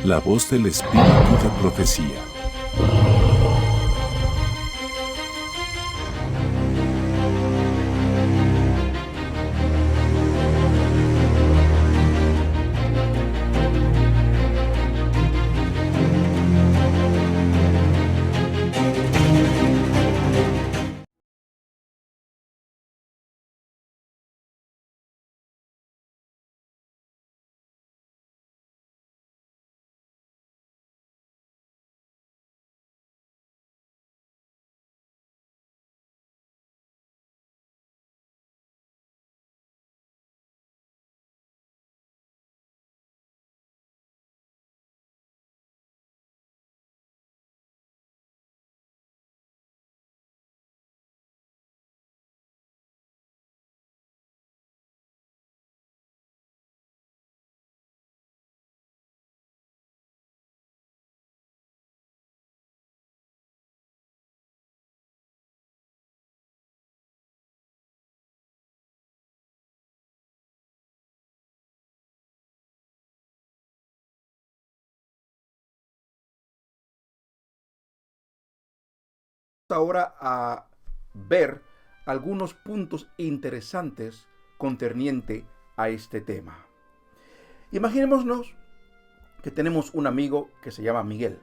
La voz del Espíritu de Profecía. Ahora a ver algunos puntos interesantes concerniente a este tema. Imaginémonos que tenemos un amigo que se llama Miguel.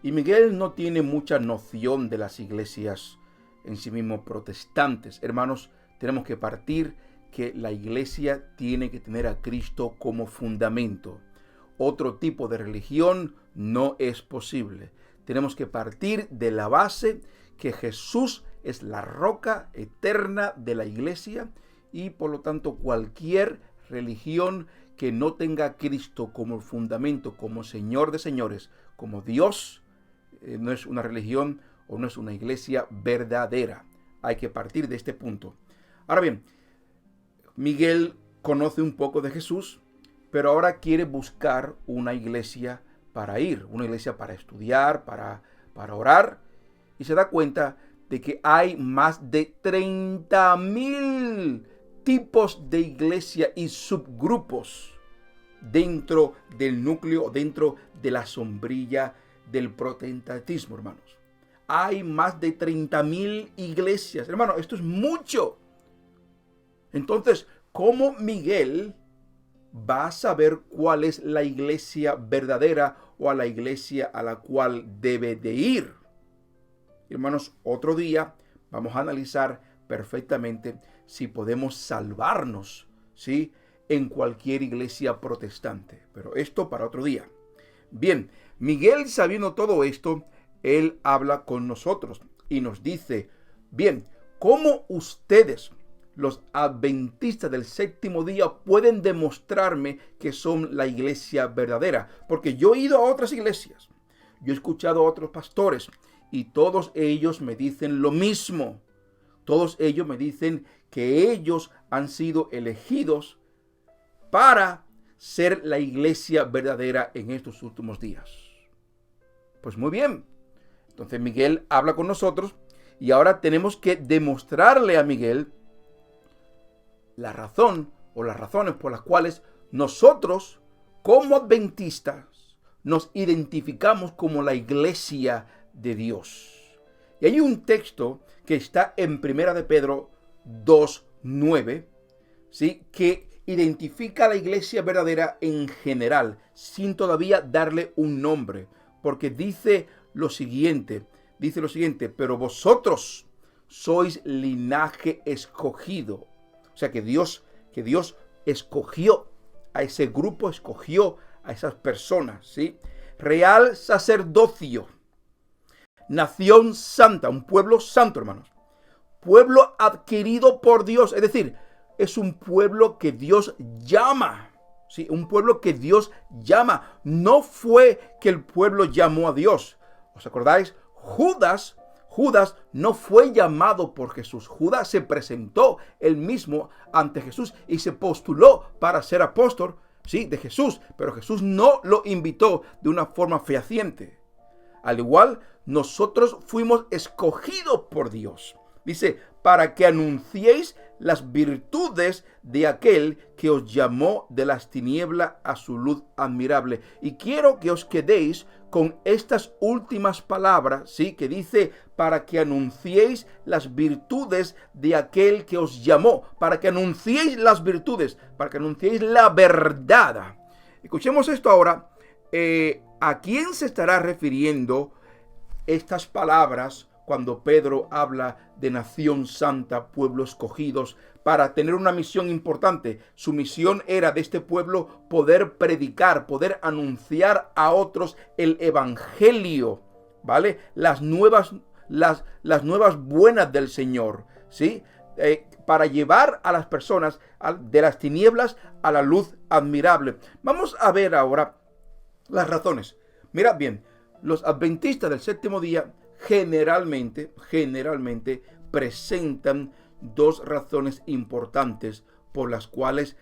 Y Miguel no tiene mucha noción de las iglesias en sí mismo protestantes. Hermanos, tenemos que partir que la iglesia tiene que tener a Cristo como fundamento. Otro tipo de religión no es posible. Tenemos que partir de la base que Jesús es la roca eterna de la iglesia y por lo tanto cualquier religión que no tenga a Cristo como fundamento, como Señor de señores, como Dios, no es una religión o no es una iglesia verdadera. Hay que partir de este punto. Ahora bien, Miguel conoce un poco de Jesús, pero ahora quiere buscar una iglesia para ir, una iglesia para estudiar, para orar, y se da cuenta de que hay más de 30,000 tipos de iglesia y subgrupos dentro del núcleo, dentro de la sombrilla del protestantismo, hermanos. Hay más de 30,000 iglesias. Hermano, esto es mucho. Entonces, ¿cómo Miguel va a saber cuál es la iglesia verdadera o a la iglesia a la cual debe de ir? Hermanos, otro día vamos a analizar perfectamente si podemos salvarnos, ¿sí?, en cualquier iglesia protestante. Pero esto para otro día. Bien, Miguel, sabiendo todo esto, él habla con nosotros y nos dice, bien, ¿cómo ustedes, los adventistas del séptimo día, pueden demostrarme que son la iglesia verdadera? Porque yo he ido a otras iglesias, yo he escuchado a otros pastores y todos ellos me dicen lo mismo. Todos ellos me dicen que ellos han sido elegidos para ser la iglesia verdadera en estos últimos días. Pues muy bien. Entonces Miguel habla con nosotros y ahora tenemos que demostrarle a Miguel la razón o las razones por las cuales nosotros, como adventistas, nos identificamos como la iglesia de Dios. Y hay un texto que está en Primera de Pedro 2:9, ¿sí?, que identifica a la iglesia verdadera en general, sin todavía darle un nombre, porque dice lo siguiente, pero vosotros sois linaje escogido. O sea que Dios escogió a ese grupo, escogió a esas personas, ¿sí? Real sacerdocio, nación santa, un pueblo santo, hermanos. Pueblo adquirido por Dios, es decir, es un pueblo que Dios llama, ¿sí? Un pueblo que Dios llama. No fue que el pueblo llamó a Dios. ¿Os acordáis? Judas no fue llamado por Jesús. Judas se presentó él mismo ante Jesús y se postuló para ser apóstol, ¿sí?, de Jesús. Pero Jesús no lo invitó de una forma fehaciente. Al igual, nosotros fuimos escogidos por Dios. Dice, para que anunciéis las virtudes de aquel que os llamó de las tinieblas a su luz admirable. Y quiero que os quedéis con estas últimas palabras, ¿sí? Que dice, para que anunciéis las virtudes de aquel que os llamó, para que anunciéis las virtudes, para que anunciéis la verdad. Escuchemos esto ahora. ¿A quién se estará refiriendo estas palabras cuando Pedro habla de nación santa, pueblo escogidos, para tener una misión importante? Su misión era de este pueblo poder predicar, poder anunciar a otros el evangelio, ¿vale? Las nuevas buenas del Señor, ¿sí? Para llevar a las personas de las tinieblas a la luz admirable. Vamos a ver ahora las razones. Mirad bien, los adventistas del séptimo día generalmente presentan dos razones importantes por las cuales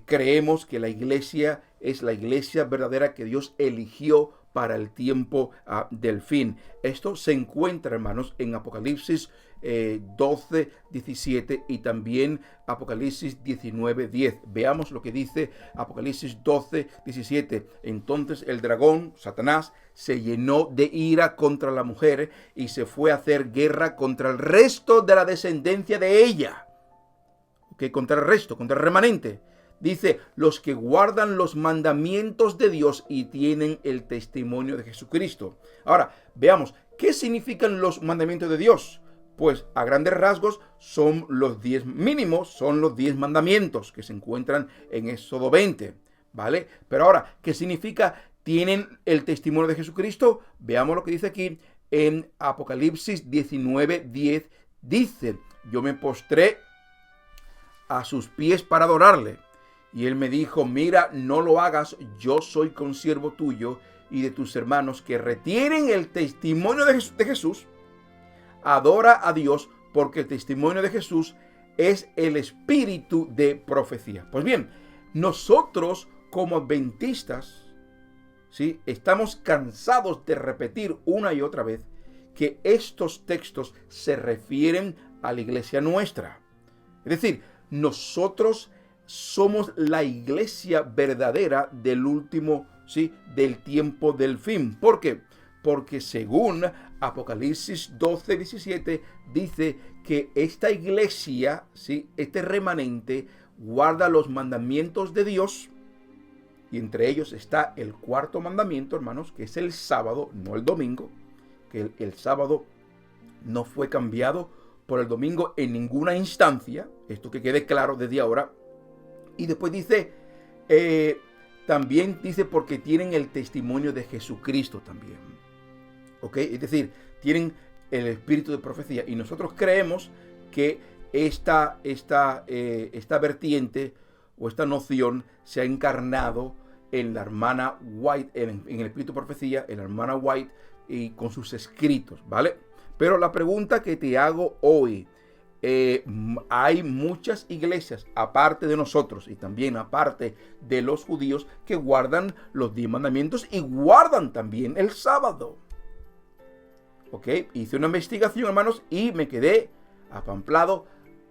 creemos que la iglesia es la iglesia verdadera que Dios eligió para el tiempo del fin. Esto se encuentra, hermanos, en Apocalipsis 12, 17 y también Apocalipsis 19, 10. Veamos lo que dice Apocalipsis 12, 17. Entonces el dragón, Satanás, se llenó de ira contra la mujer y se fue a hacer guerra contra el resto de la descendencia de ella. Contra el resto, contra el remanente. Dice, los que guardan los mandamientos de Dios y tienen el testimonio de Jesucristo. Ahora, veamos, ¿qué significan los mandamientos de Dios? Pues a grandes rasgos son los 10 mínimos, son los 10 mandamientos que se encuentran en Éxodo 20, ¿vale? Pero ahora, ¿qué significa tienen el testimonio de Jesucristo? Veamos lo que dice aquí en Apocalipsis 19, 10. Dice, yo me postré a sus pies para adorarle. Y él me dijo, mira, no lo hagas, yo soy consiervo tuyo y de tus hermanos que retienen el testimonio de Jesús. Adora a Dios porque el testimonio de Jesús es el espíritu de profecía. Pues bien, nosotros como adventistas, ¿sí? Estamos cansados de repetir una y otra vez que estos textos se refieren a la iglesia nuestra. Es decir, nosotros somos la iglesia verdadera del último, ¿sí? Del tiempo del fin. ¿Por qué? Porque según Apocalipsis 12, 17, dice que esta iglesia, ¿sí? Este remanente, guarda los mandamientos de Dios. Y entre ellos está el cuarto mandamiento, hermanos, que es el sábado, no el domingo. Que el sábado no fue cambiado por el domingo en ninguna instancia. Esto que quede claro desde ahora. Y después dice, también dice porque tienen el testimonio de Jesucristo también. ¿Ok? Es decir, tienen el espíritu de profecía. Y nosotros creemos que esta vertiente o esta noción se ha encarnado en la hermana White, en el espíritu de profecía, en la hermana White y con sus escritos, ¿vale? Pero la pregunta que te hago hoy, hay muchas iglesias, aparte de nosotros y también aparte de los judíos, que guardan los 10 mandamientos y guardan también el sábado. ¿Ok? Hice una investigación, hermanos, y me quedé apamplado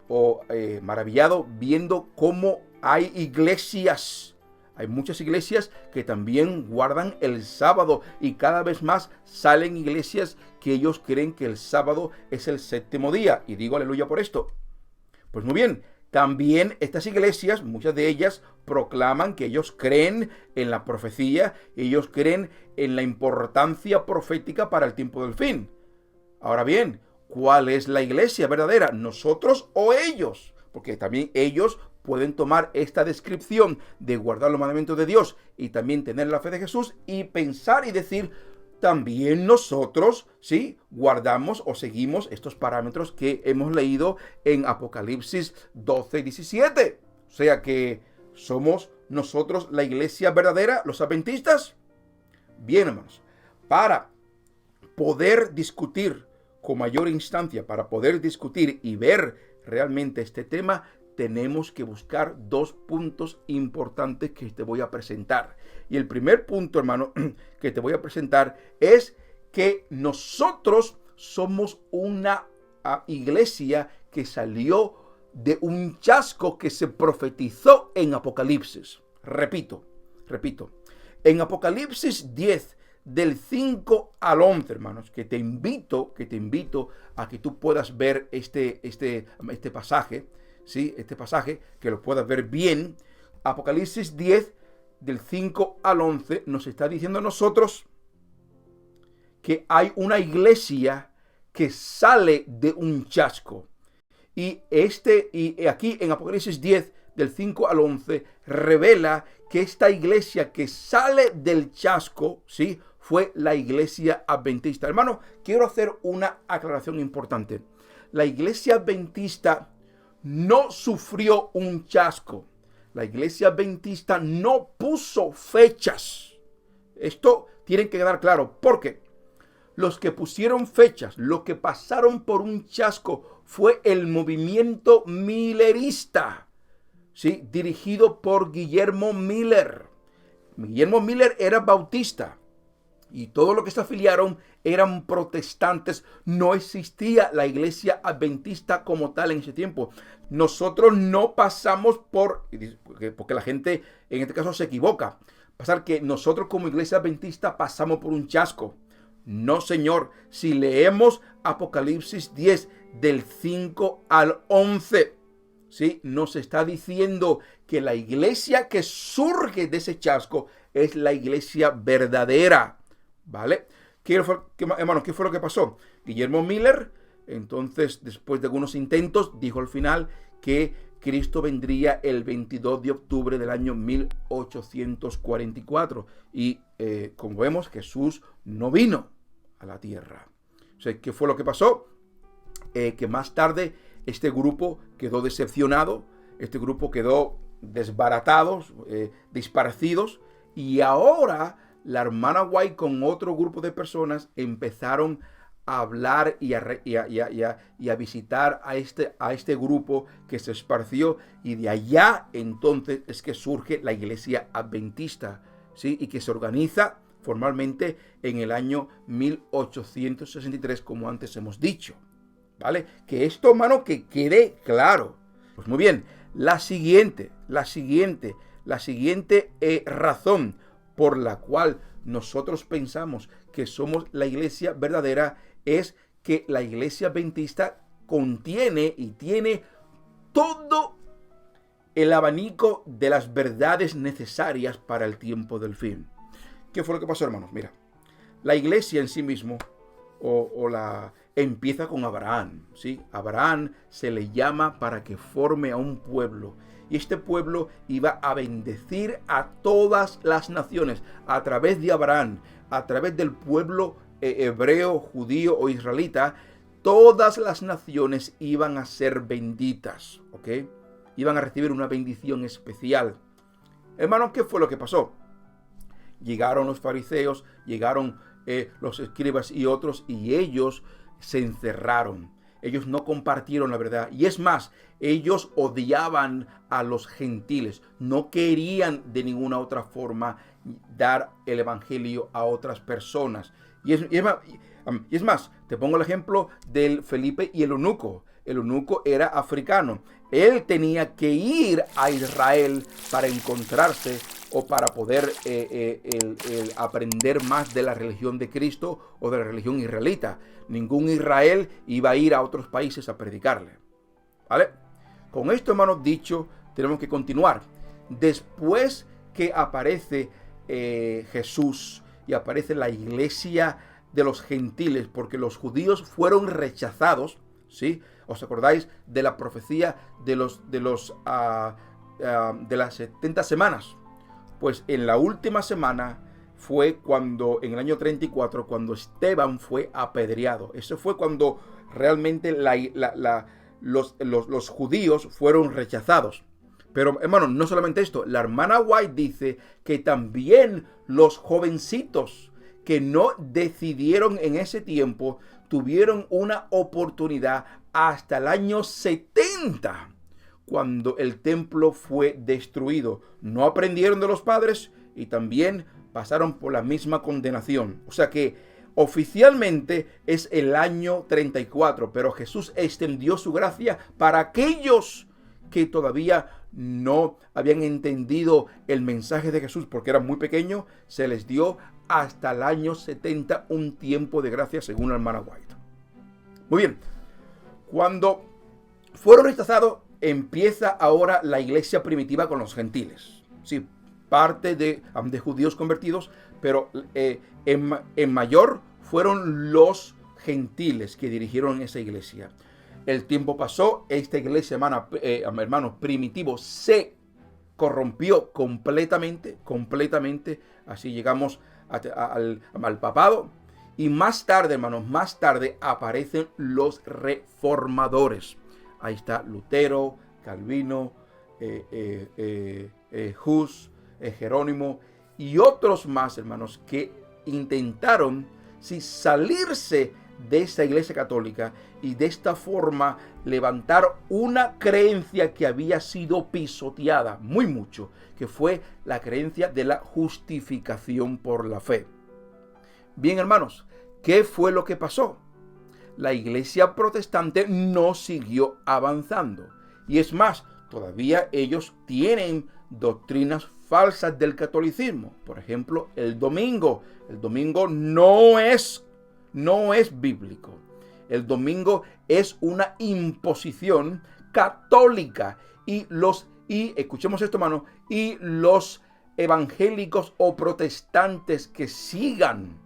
o maravillado viendo cómo hay iglesias. Hay muchas iglesias que también guardan el sábado y cada vez más salen iglesias que ellos creen que el sábado es el séptimo día. Y digo aleluya por esto. Pues muy bien, también estas iglesias, muchas de ellas proclaman que ellos creen en la profecía, ellos creen en la importancia profética para el tiempo del fin. Ahora bien, ¿cuál es la iglesia verdadera? ¿Nosotros o ellos? Porque también ellos pueden tomar esta descripción de guardar los mandamientos de Dios y también tener la fe de Jesús y pensar y decir, también nosotros, ¿sí? Guardamos o seguimos estos parámetros que hemos leído en Apocalipsis 12, 17. O sea que somos nosotros la iglesia verdadera, los adventistas. Bien, hermanos, para poder discutir con mayor instancia, para poder discutir y ver realmente este tema, tenemos que buscar dos puntos importantes que te voy a presentar. Y el primer punto, hermano, que te voy a presentar es que nosotros somos una iglesia que salió de un chasco que se profetizó en Apocalipsis. Repito. En Apocalipsis 10, del 5 al 11, hermanos, que te invito a que tú puedas ver este pasaje, ¿sí? Este pasaje, que lo puedas ver bien. Apocalipsis 10, del 5 al 11, nos está diciendo a nosotros que hay una iglesia que sale de un chasco. Y aquí en Apocalipsis 10, del 5 al 11, revela que esta iglesia que sale del chasco, ¿sí?, fue la iglesia adventista. Hermano, quiero hacer una aclaración importante. La iglesia adventista no sufrió un chasco. La iglesia adventista no puso fechas. Esto tiene que quedar claro, porque los que pusieron fechas, los que pasaron por un chasco, fue el movimiento millerista, ¿sí?, dirigido por Guillermo Miller. Guillermo Miller era bautista y todos los que se afiliaron eran protestantes. No existía la iglesia adventista como tal en ese tiempo. Nosotros no pasamos porque la gente en este caso se equivoca, pasar que nosotros como iglesia adventista pasamos por un chasco. No, señor. Si leemos Apocalipsis 10, del 5 al 11, ¿sí?, nos está diciendo que la iglesia que surge de ese chasco es la iglesia verdadera. ¿Vale? Hermano, ¿qué fue lo que pasó? Guillermo Miller, entonces, después de algunos intentos, dijo al final que Cristo vendría el 22 de octubre del año 1844. Y como vemos, Jesús no vino a la tierra. O sea, ¿qué fue lo que pasó? Que más tarde este grupo quedó decepcionado, este grupo quedó desbaratados, disparcidos, y ahora la hermana White con otro grupo de personas empezaron a hablar y a visitar a este grupo que se esparció, y de allá entonces es que surge la iglesia adventista, ¿sí?, y que se organiza formalmente en el año 1863, como antes hemos dicho. ¿Vale? Que esto, hermano, que quede claro. Pues muy bien, la siguiente razón por la cual nosotros pensamos que somos la iglesia verdadera es que la iglesia adventista contiene y tiene todo el abanico de las verdades necesarias para el tiempo del fin. ¿Qué fue lo que pasó, hermanos? Mira, la iglesia en sí mismo empieza con Abraham, ¿sí? Abraham se le llama para que forme a un pueblo, y este pueblo iba a bendecir a todas las naciones a través de Abraham, a través del pueblo hebreo, judío o israelita. Todas las naciones iban a ser benditas, ¿ok? Iban a recibir una bendición especial. Hermanos, ¿qué fue lo que pasó? Llegaron los fariseos, llegaron los escribas y otros, y ellos se encerraron. Ellos no compartieron la verdad. Y es más, ellos odiaban a los gentiles. No querían de ninguna otra forma dar el evangelio a otras personas. Y es más, te pongo el ejemplo del Felipe y el eunuco. El eunuco era africano. Él tenía que ir a Israel para encontrarse o para poder aprender más de la religión de Cristo o de la religión israelita. Ningún Israel iba a ir a otros países a predicarle. ¿Vale? Con esto, hermanos, dicho, tenemos que continuar. Después que aparece Jesús y aparece la iglesia de los gentiles, porque los judíos fueron rechazados, ¿sí? ¿Os acordáis de la profecía de las 70 semanas? Pues en la última semana fue cuando, en el año 34, cuando Esteban fue apedreado. Eso fue cuando realmente los judíos fueron rechazados. Pero, hermano, no solamente esto. La hermana White dice que también los jovencitos que no decidieron en ese tiempo tuvieron una oportunidad hasta el año 70, cuando el templo fue destruido. No aprendieron de los padres y también pasaron por la misma condenación. O sea que Oficialmente es el año 34, pero Jesús extendió su gracia para aquellos que todavía no habían entendido el mensaje de Jesús porque eran muy pequeños. Se les dio hasta el año 70 un tiempo de gracia, según la hermana White. Muy bien, cuando fueron rechazados, empieza ahora la iglesia primitiva con los gentiles. Sí, parte de judíos convertidos, pero en mayor fueron los gentiles que dirigieron esa iglesia. El tiempo pasó, esta iglesia, hermanos, primitivo, se corrompió completamente. Así llegamos al papado. Y más tarde, hermanos, aparecen los reformadores. Ahí está Lutero, Calvino, Hus, Jerónimo y otros más, hermanos, que intentaron salirse de esa iglesia católica y de esta forma levantar una creencia que había sido pisoteada muy mucho, que fue la creencia de la justificación por la fe. Bien, hermanos, ¿qué fue lo que pasó? La iglesia protestante no siguió avanzando. Y es más, todavía ellos tienen doctrinas falsas del catolicismo. Por ejemplo, el domingo. El domingo no es bíblico. El domingo es una imposición católica. Y escuchemos esto, hermano, y los evangélicos o protestantes que sigan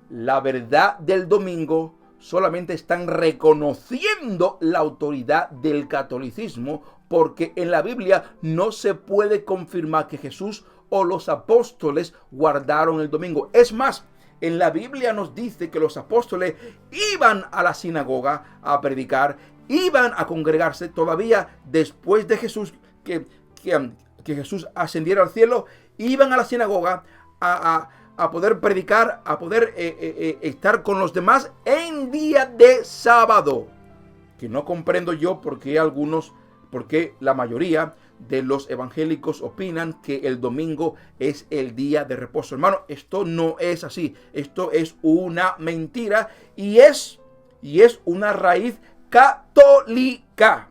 la verdad del domingo solamente están reconociendo la autoridad del catolicismo, porque en la Biblia no se puede confirmar que Jesús o los apóstoles guardaron el domingo. Es más, en la Biblia nos dice que los apóstoles iban a la sinagoga a predicar, iban a congregarse todavía después de Jesús, que Jesús ascendiera al cielo, iban a la sinagoga a poder predicar, a poder estar con los demás en día de sábado. Que no comprendo yo porque la mayoría de los evangélicos opinan que el domingo es el día de reposo. Hermano, esto no es así. Esto es una mentira y es una raíz católica.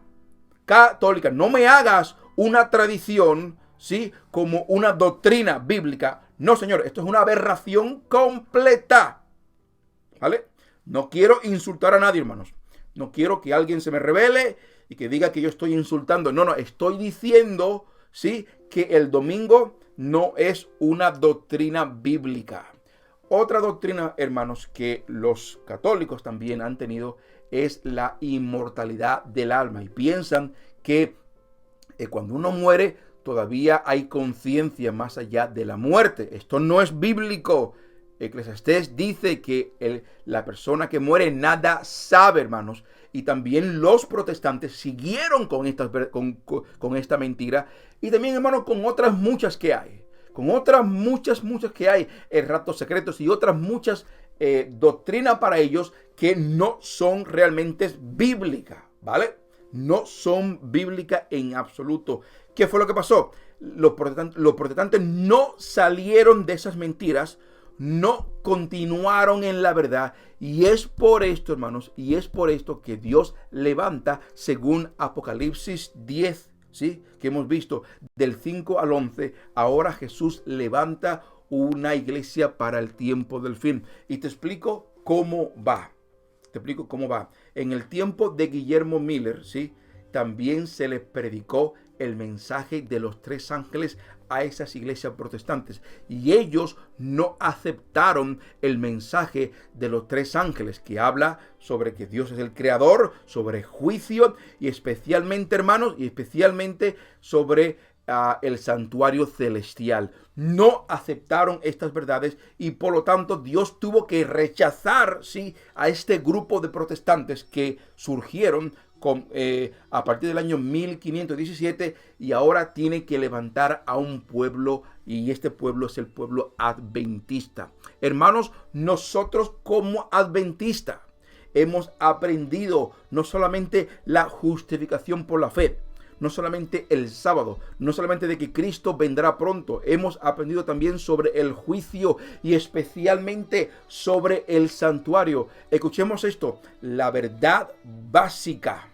No me hagas una tradición, ¿sí?, como una doctrina bíblica. No, señor, esto es una aberración completa. ¿Vale? No quiero insultar a nadie, hermanos. No quiero que alguien se me revele y que diga que yo estoy insultando. No, estoy diciendo, sí, que el domingo no es una doctrina bíblica. Otra doctrina, hermanos, que los católicos también han tenido es la inmortalidad del alma. Y piensan que cuando uno muere, todavía hay conciencia más allá de la muerte. Esto no es bíblico. Eclesiastés dice que la persona que muere nada sabe, hermanos. Y también los protestantes siguieron con esta mentira. Y también, hermanos, con otras muchas que hay. Con otras muchas que hay. Ratos secretos y otras muchas doctrinas para ellos que no son realmente bíblicas. ¿Vale? No son bíblicas en absoluto. ¿Qué fue lo que pasó? Los protestantes no salieron de esas mentiras, no continuaron en la verdad. Y es por esto, hermanos, que Dios levanta, según Apocalipsis 10, ¿sí?, que hemos visto del 5 al 11, ahora Jesús levanta una iglesia para el tiempo del fin. Y te explico cómo va. En el tiempo de Guillermo Miller, ¿sí?, también se les predicó el mensaje de los tres ángeles a esas iglesias protestantes. Y ellos no aceptaron el mensaje de los tres ángeles, que habla sobre que Dios es el creador, sobre juicio y especialmente, hermanos, sobre el santuario celestial. No aceptaron estas verdades y por lo tanto Dios tuvo que rechazar, ¿sí?, a este grupo de protestantes que surgieron a partir del año 1517 y ahora tiene que levantar a un pueblo, y este pueblo es el pueblo adventista. Hermanos, nosotros como adventistas hemos aprendido no solamente la justificación por la fe, no solamente el sábado, no solamente de que Cristo vendrá pronto, hemos aprendido también sobre el juicio y especialmente sobre el santuario. Escuchemos esto, la verdad básica,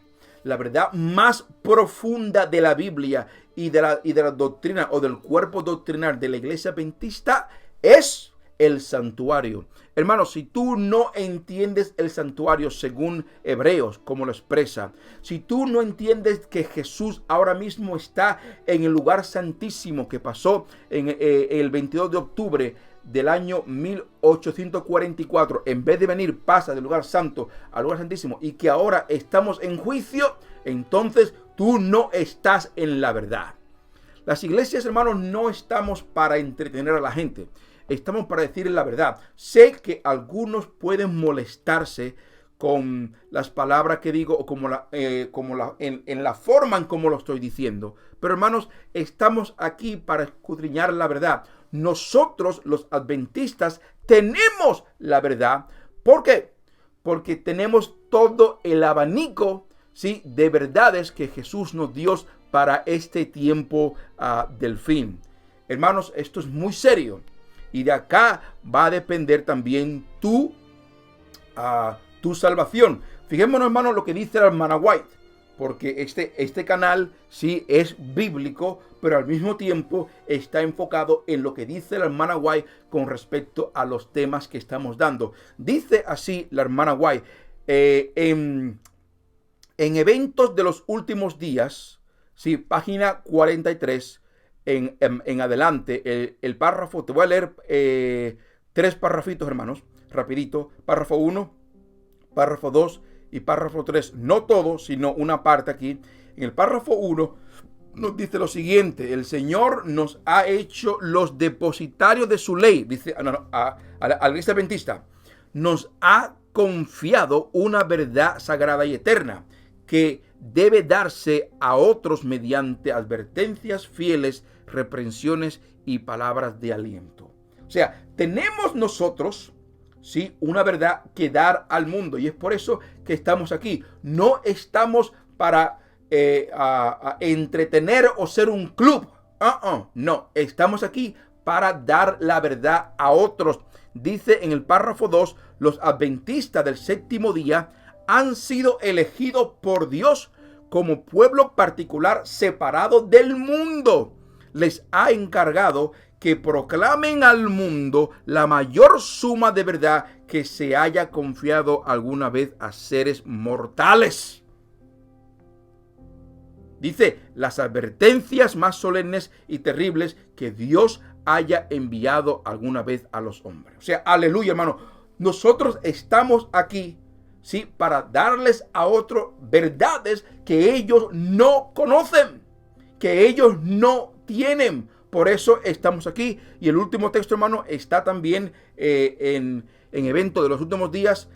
la verdad más profunda de la Biblia y de la doctrina o del cuerpo doctrinal de la iglesia adventista es el santuario. Hermanos, si tú no entiendes el santuario según Hebreos, como lo expresa, si tú no entiendes que Jesús ahora mismo está en el lugar santísimo que pasó en el 22 de octubre del año 1844, en vez de venir, pasa del lugar santo al lugar santísimo y que ahora estamos en juicio, entonces tú no estás en la verdad. Las iglesias, hermanos, no estamos para entretener a la gente. Estamos para decirles la verdad. Sé que algunos pueden molestarse con las palabras que digo o en la forma en cómo lo estoy diciendo. Pero hermanos, estamos aquí para escudriñar la verdad. Nosotros, los adventistas, tenemos la verdad. ¿Por qué? Porque tenemos todo el abanico, ¿sí?, de verdades que Jesús nos dio para este tiempo del fin. Hermanos, esto es muy serio. Y de acá va a depender también tu salvación. Fijémonos, hermanos, lo que dice la hermana White. Porque este canal sí es bíblico, pero al mismo tiempo está enfocado en lo que dice la hermana White con respecto a los temas que estamos dando. Dice así la hermana White, en eventos de los últimos días, sí, página 43, en adelante, el párrafo, te voy a leer 3 parrafitos, hermanos, rapidito. Párrafo 1, párrafo 2 y párrafo 3. No todo, sino una parte aquí. En el párrafo 1 nos dice lo siguiente: el Señor nos ha hecho los depositarios de su ley, dice a la iglesia adventista. Nos ha confiado una verdad sagrada y eterna que debe darse a otros mediante advertencias fieles, reprensiones y palabras de aliento. O sea, tenemos nosotros, sí, una verdad que dar al mundo, y es por eso que estamos aquí. No estamos para entretener o ser un club. No, estamos aquí para dar la verdad a otros. Dice en el párrafo 2, los adventistas del séptimo día han sido elegidos por Dios como pueblo particular separado del mundo. Les ha encargado que proclamen al mundo la mayor suma de verdad que se haya confiado alguna vez a seres mortales. Dice, las advertencias más solemnes y terribles que Dios haya enviado alguna vez a los hombres. O sea, aleluya, hermano. Nosotros estamos aquí, sí, para darles a otros verdades que ellos no conocen, que ellos no tienen. Por eso estamos aquí. Y el último texto, hermano, está también en evento de los últimos días,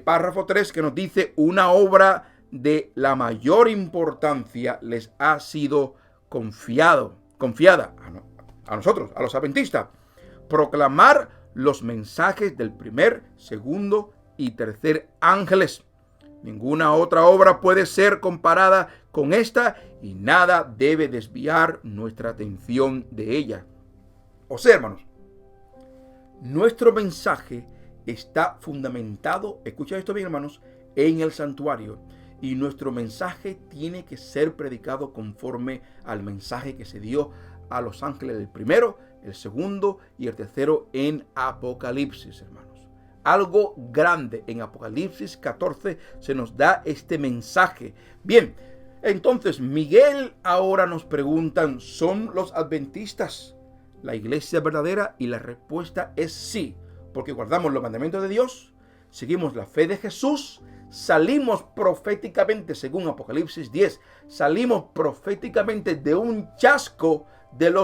párrafo 3, que nos dice: una obra de la mayor importancia les ha sido confiada a nosotros, a los adventistas. Proclamar los mensajes del primer, segundo y tercer ángeles. Ninguna otra obra puede ser comparada con esta y nada debe desviar nuestra atención de ella. O sea, hermanos, nuestro mensaje está fundamentado, escucha esto bien, hermanos, en el santuario. Y nuestro mensaje tiene que ser predicado conforme al mensaje que se dio a los ángeles del primero, el segundo y el tercero en Apocalipsis, hermanos. Algo grande en Apocalipsis 14 se nos da este mensaje. Bien, entonces Miguel ahora nos preguntan: ¿son los adventistas la iglesia verdadera? Y la respuesta es sí, porque guardamos los mandamientos de Dios, seguimos la fe de Jesús, salimos proféticamente, según Apocalipsis 10, salimos proféticamente de un chasco del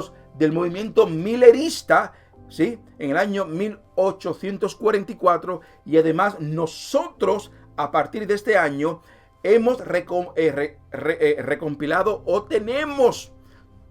movimiento milerista, ¿sí?, en el año 1844, y además nosotros a partir de este año hemos recompilado o tenemos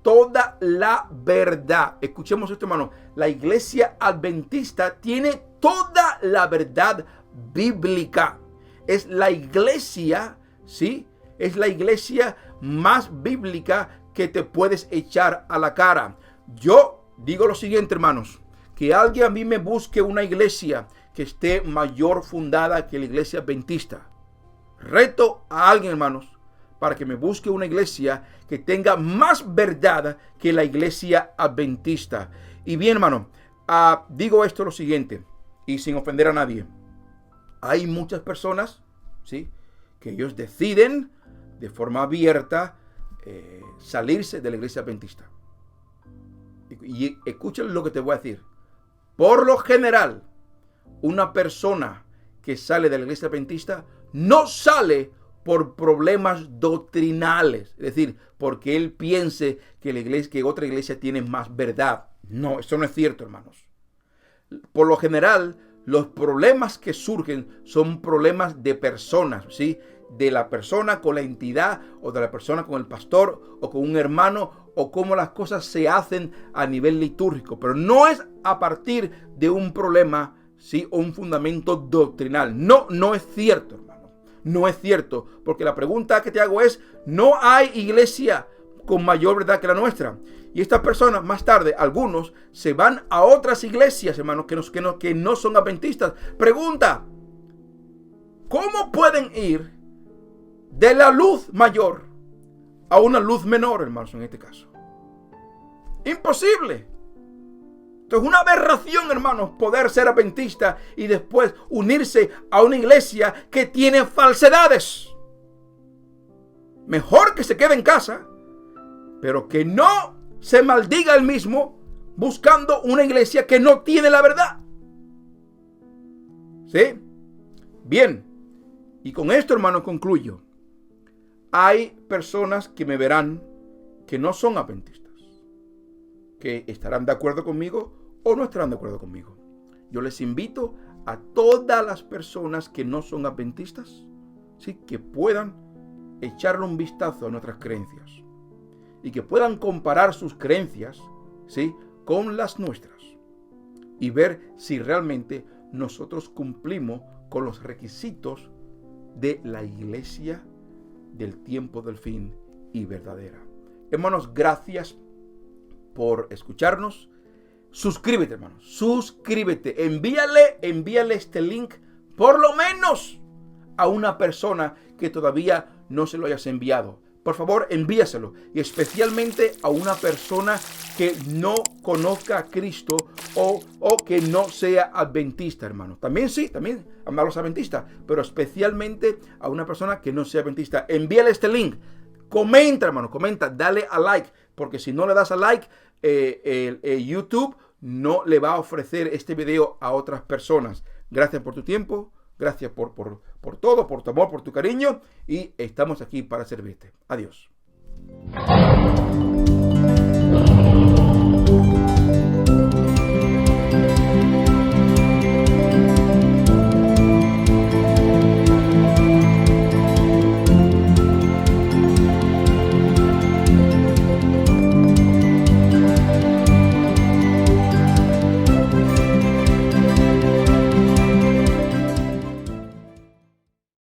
toda la verdad. Escuchemos esto, hermano. La iglesia adventista tiene toda la verdad bíblica. Es la iglesia, ¿sí? Es la iglesia más bíblica que te puedes echar a la cara. Yo digo lo siguiente, hermanos, que alguien a mí me busque una iglesia que esté mayor fundada que la iglesia adventista. Reto a alguien, hermanos, para que me busque una iglesia que tenga más verdad que la iglesia adventista. Y bien, hermano, digo esto lo siguiente, y sin ofender a nadie. Hay muchas personas, ¿sí?, que ellos deciden de forma abierta salirse de la iglesia adventista. Y escuchen lo que te voy a decir. Por lo general, una persona que sale de la iglesia adventista no sale por problemas doctrinales, es decir, porque él piense que otra iglesia tiene más verdad. No, eso no es cierto, hermanos. Por lo general, los problemas que surgen son problemas de personas, ¿sí? De la persona con la entidad, o de la persona con el pastor, o con un hermano, o cómo las cosas se hacen a nivel litúrgico. Pero no es a partir de un problema, ¿sí?, o un fundamento doctrinal. No es cierto, hermano. No es cierto, porque la pregunta que te hago es, ¿no hay iglesia con mayor verdad que la nuestra? Y estas personas, más tarde, algunos se van a otras iglesias, hermanos, que no son adventistas. Pregunta, ¿cómo pueden ir de la luz mayor a una luz menor, hermanos, en este caso? Imposible. Esto es una aberración, hermanos, poder ser adventista y después unirse a una iglesia que tiene falsedades. Mejor que se quede en casa, pero que no se maldiga él mismo buscando una iglesia que no tiene la verdad. ¿Sí? Bien. Y con esto, hermanos, concluyo. Hay personas que me verán que no son adventistas, que estarán de acuerdo conmigo o no estarán de acuerdo conmigo. Yo les invito a todas las personas que no son adventistas, ¿sí?, que puedan echarle un vistazo a nuestras creencias y que puedan comparar sus creencias, ¿sí?, con las nuestras y ver si realmente nosotros cumplimos con los requisitos de la iglesia del tiempo del fin y verdadera. Hermanos, gracias por escucharnos. Suscríbete, hermanos, suscríbete. Envíale este link por lo menos a una persona que todavía no se lo hayas enviado. Por favor, envíaselo, y especialmente a una persona que no conozca a Cristo o que no sea adventista, hermano. También a los adventistas, pero especialmente a una persona que no sea adventista. Envíale este link. Comenta, hermano, dale a like, porque si no le das a like, YouTube no le va a ofrecer este video a otras personas. Gracias por tu tiempo, gracias por todo, por tu amor, por tu cariño, y estamos aquí para servirte. Adiós.